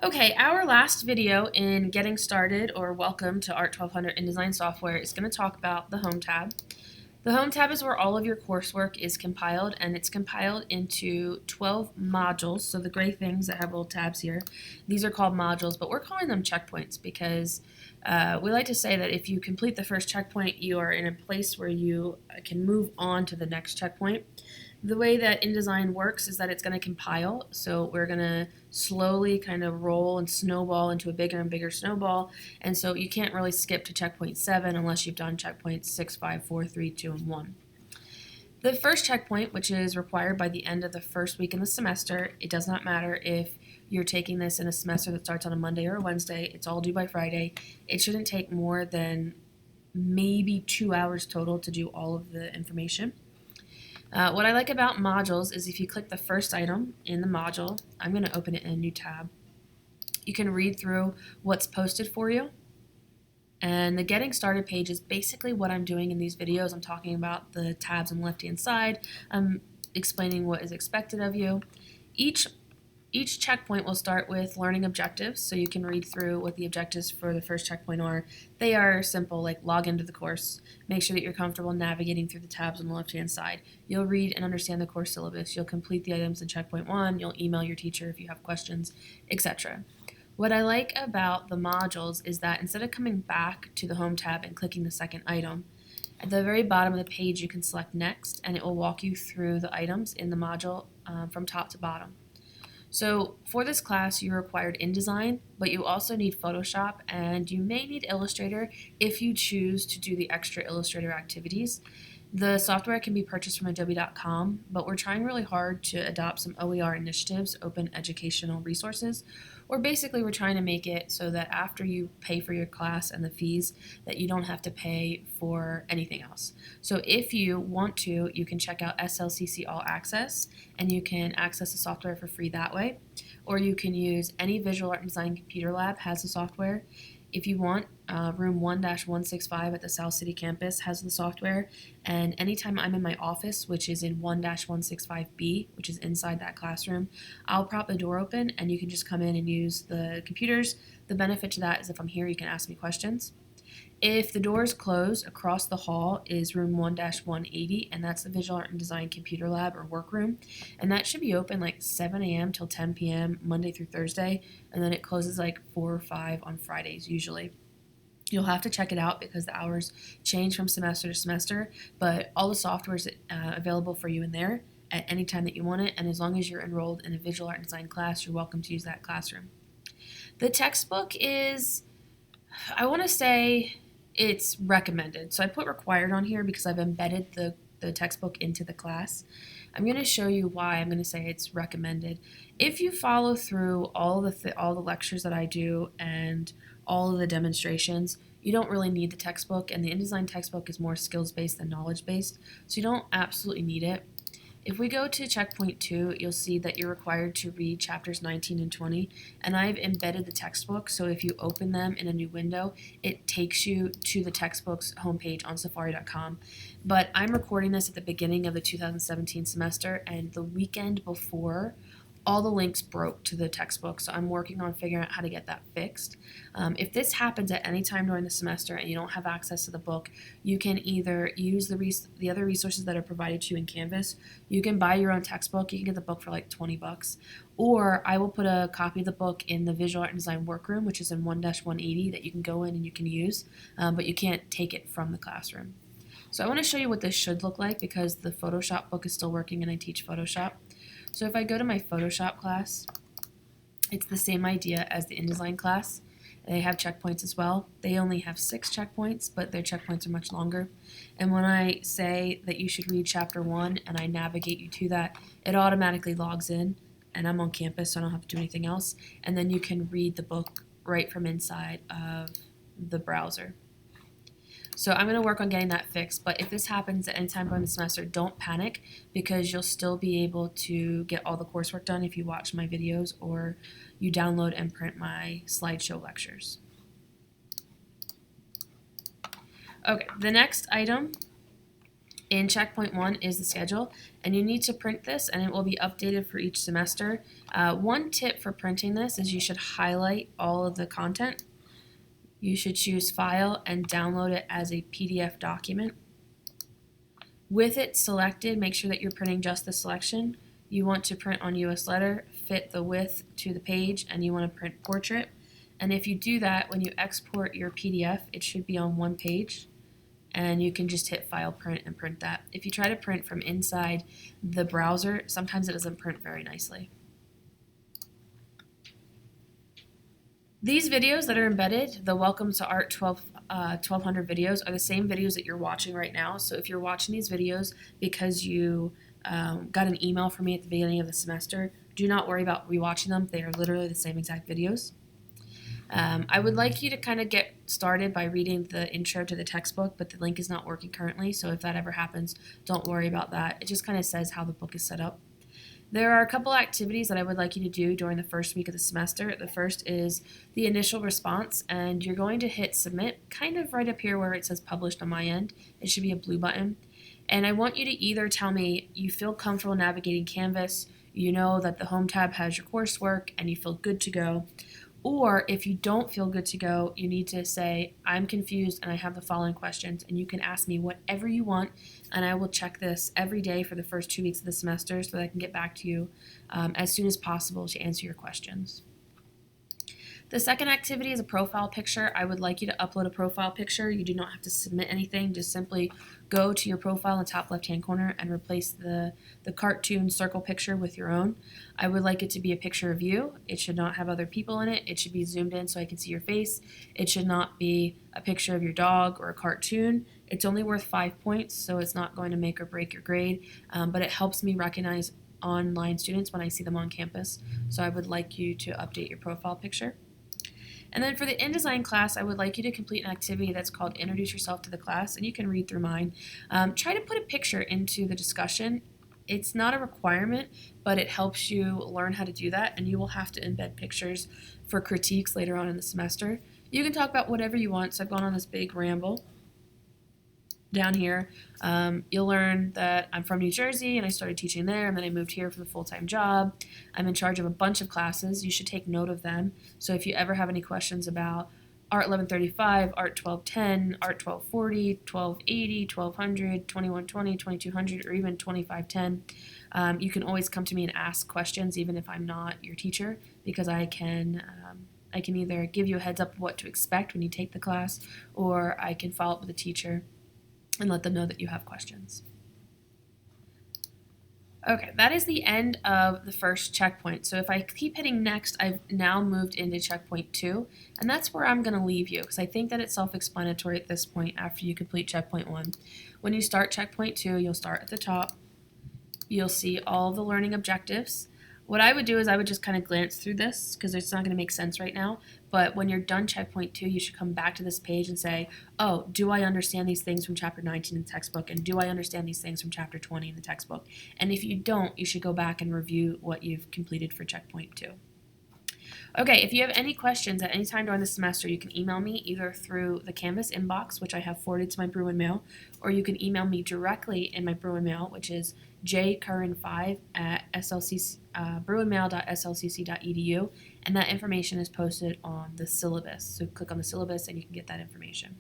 Okay, our last video in getting started or welcome to ART 1200 InDesign software is going to talk about the Home tab. The Home tab is where all of your coursework is compiled, and it's compiled into 12 modules. So the gray things that have little tabs here, these are called modules, but we're calling them checkpoints because we like to say that if you complete the first checkpoint, you are in a place where you can move on to the next checkpoint. The way that InDesign works is that it's going to compile, so we're going to slowly kind of roll and snowball into a bigger and bigger snowball, and so you can't really skip to checkpoint 7 unless you've done checkpoints 6, 5, 4, 3, 2, and 1. The first checkpoint, which is required by the end of the first week in the semester, it does not matter if you're taking this in a semester that starts on a Monday or a Wednesday, it's all due by Friday. It shouldn't take more than maybe 2 hours total to do all of the information. What I like about modules is if you click the first item in the module, I'm going to open it in a new tab. You can read through what's posted for you. And the getting started page is basically what I'm doing in these videos. I'm talking about the tabs on the left hand side. I'm explaining what is expected of you. Each checkpoint will start with learning objectives, so you can read through what the objectives for the first checkpoint are. They are simple, like log into the course, make sure that you're comfortable navigating through the tabs on the left-hand side. You'll read and understand the course syllabus. You'll complete the items in checkpoint 1. You'll email your teacher if you have questions, etc. What I like about the modules is that instead of coming back to the Home tab and clicking the second item, at the very bottom of the page you can select Next, and it will walk you through the items in the module from top to bottom. So for this class, you're required InDesign, but you also need Photoshop, and you may need Illustrator if you choose to do the extra Illustrator activities. The software can be purchased from adobe.com, but we're trying really hard to adopt some OER initiatives, open educational resources, or basically we're trying to make it so that after you pay for your class and the fees, that you don't have to pay for anything else. So if you want to, you can check out SLCC All Access, and you can access the software for free that way, or you can use any Visual Art and Design Computer Lab has the software. If you want, room 1-165 at the South City campus has the software, and anytime I'm in my office, which is in 1-165B, which is inside that classroom, I'll prop the door open and you can just come in and use the computers. The benefit to that is if I'm here, you can ask me questions. If the doors close, across the hall is room 1-180, and that's the Visual Art and Design Computer Lab or workroom. And that should be open like 7 a.m. till 10 p.m. Monday through Thursday, and then it closes like 4 or 5 on Fridays usually. You'll have to check it out because the hours change from semester to semester, but all the software is available for you in there at any time that you want it, and as long as you're enrolled in a visual art and design class, you're welcome to use that classroom. The textbook is, I want to say, it's recommended. So I put required on here because I've embedded the textbook into the class. I'm going to show you why I'm going to say it's recommended. If you follow through all the lectures that I do and all of the demonstrations, you don't really need the textbook, and the InDesign textbook is more skills-based than knowledge-based, so you don't absolutely need it. If we go to checkpoint 2, you'll see that you're required to read chapters 19 and 20, and I've embedded the textbook, so if you open them in a new window, it takes you to the textbook's homepage on Safari.com. But I'm recording this at the beginning of the 2017 semester, and the weekend before, all the links broke to the textbook, so I'm working on figuring out how to get that fixed. If this happens at any time during the semester and you don't have access to the book, you can either use the other resources that are provided to you in Canvas. You can buy your own textbook. You can get the book for like 20 bucks. Or I will put a copy of the book in the Visual Art and Design workroom, which is in 1-180 that you can go in and you can use, but you can't take it from the classroom. So I want to show you what this should look like because the Photoshop book is still working and I teach Photoshop. So if I go to my Photoshop class, it's the same idea as the InDesign class. They have checkpoints as well. They only have 6 checkpoints, but their checkpoints are much longer. And when I say that you should read chapter 1 and I navigate you to that, it automatically logs in, and I'm on campus, so I don't have to do anything else. And then you can read the book right from inside of the browser. So I'm going to work on getting that fixed, but if this happens at any time during the semester, don't panic because you'll still be able to get all the coursework done if you watch my videos or you download and print my slideshow lectures. Okay, the next item in checkpoint 1 is the schedule, and you need to print this, and it will be updated for each semester. One tip for printing this is you should highlight all of the content. You should choose File and download it as a PDF document. With it selected, make sure that you're printing just the selection. You want to print on US letter, fit the width to the page, and you want to print portrait. And if you do that, when you export your PDF, it should be on one page, and you can just hit File, Print, and print that. If you try to print from inside the browser, sometimes it doesn't print very nicely. These videos that are embedded, the Welcome to Art 1200 videos, are the same videos that you're watching right now. So if you're watching these videos because you got an email from me at the beginning of the semester, do not worry about rewatching them. They are literally the same exact videos. I would like you to kind of get started by reading the intro to the textbook, but the link is not working currently, so if that ever happens, don't worry about that. It just kind of says how the book is set up. There are a couple activities that I would like you to do during the first week of the semester. The first is the initial response, and you're going to hit submit kind of right up here where it says published on my end. It should be a blue button. And I want you to either tell me you feel comfortable navigating Canvas, you know that the Home tab has your coursework, and you feel good to go. Or if you don't feel good to go, you need to say, I'm confused and I have the following questions, and you can ask me whatever you want, and I will check this every day for the first 2 weeks of the semester so that I can get back to you as soon as possible to answer your questions. The second activity is a profile picture. I would like you to upload a profile picture. You do not have to submit anything. Just simply go to your profile in the top left-hand corner and replace the cartoon circle picture with your own. I would like it to be a picture of you. It should not have other people in it. It should be zoomed in so I can see your face. It should not be a picture of your dog or a cartoon. It's only worth 5 points, so it's not going to make or break your grade, but it helps me recognize online students when I see them on campus. So I would like you to update your profile picture. And then for the InDesign class, I would like you to complete an activity that's called Introduce Yourself to the Class, and you can read through mine. Try to put a picture into the discussion. It's not a requirement, but it helps you learn how to do that, and you will have to embed pictures for critiques later on in the semester. You can talk about whatever you want, so I've gone on this big ramble. Down here, you'll learn that I'm from New Jersey and I started teaching there, and then I moved here for the full-time job. I'm in charge of a bunch of classes. You should take note of them. So if you ever have any questions about Art 1135, Art 1210, Art 1240, 1280, 1200, 2120, 2200, or even 2510, you can always come to me and ask questions even if I'm not your teacher, because I can either give you a heads up of what to expect when you take the class, or I can follow up with the teacher and let them know that you have questions. Okay, that is the end of the first checkpoint. So if I keep hitting next, I've now moved into checkpoint 2, and that's where I'm going to leave you, because I think that it's self-explanatory at this point after you complete checkpoint 1. When you start checkpoint 2, you'll start at the top. You'll see all the learning objectives. What I would do is I would just kind of glance through this because it's not going to make sense right now. But when you're done checkpoint 2, you should come back to this page and say, oh, do I understand these things from chapter 19 in the textbook? And do I understand these things from chapter 20 in the textbook? And if you don't, you should go back and review what you've completed for checkpoint 2. Okay, if you have any questions at any time during the semester, you can email me either through the Canvas inbox, which I have forwarded to my Bruin mail, or you can email me directly in my Bruin mail, which is jcurran5 at bruinmail.slcc.edu, and that information is posted on the syllabus. So click on the syllabus and you can get that information.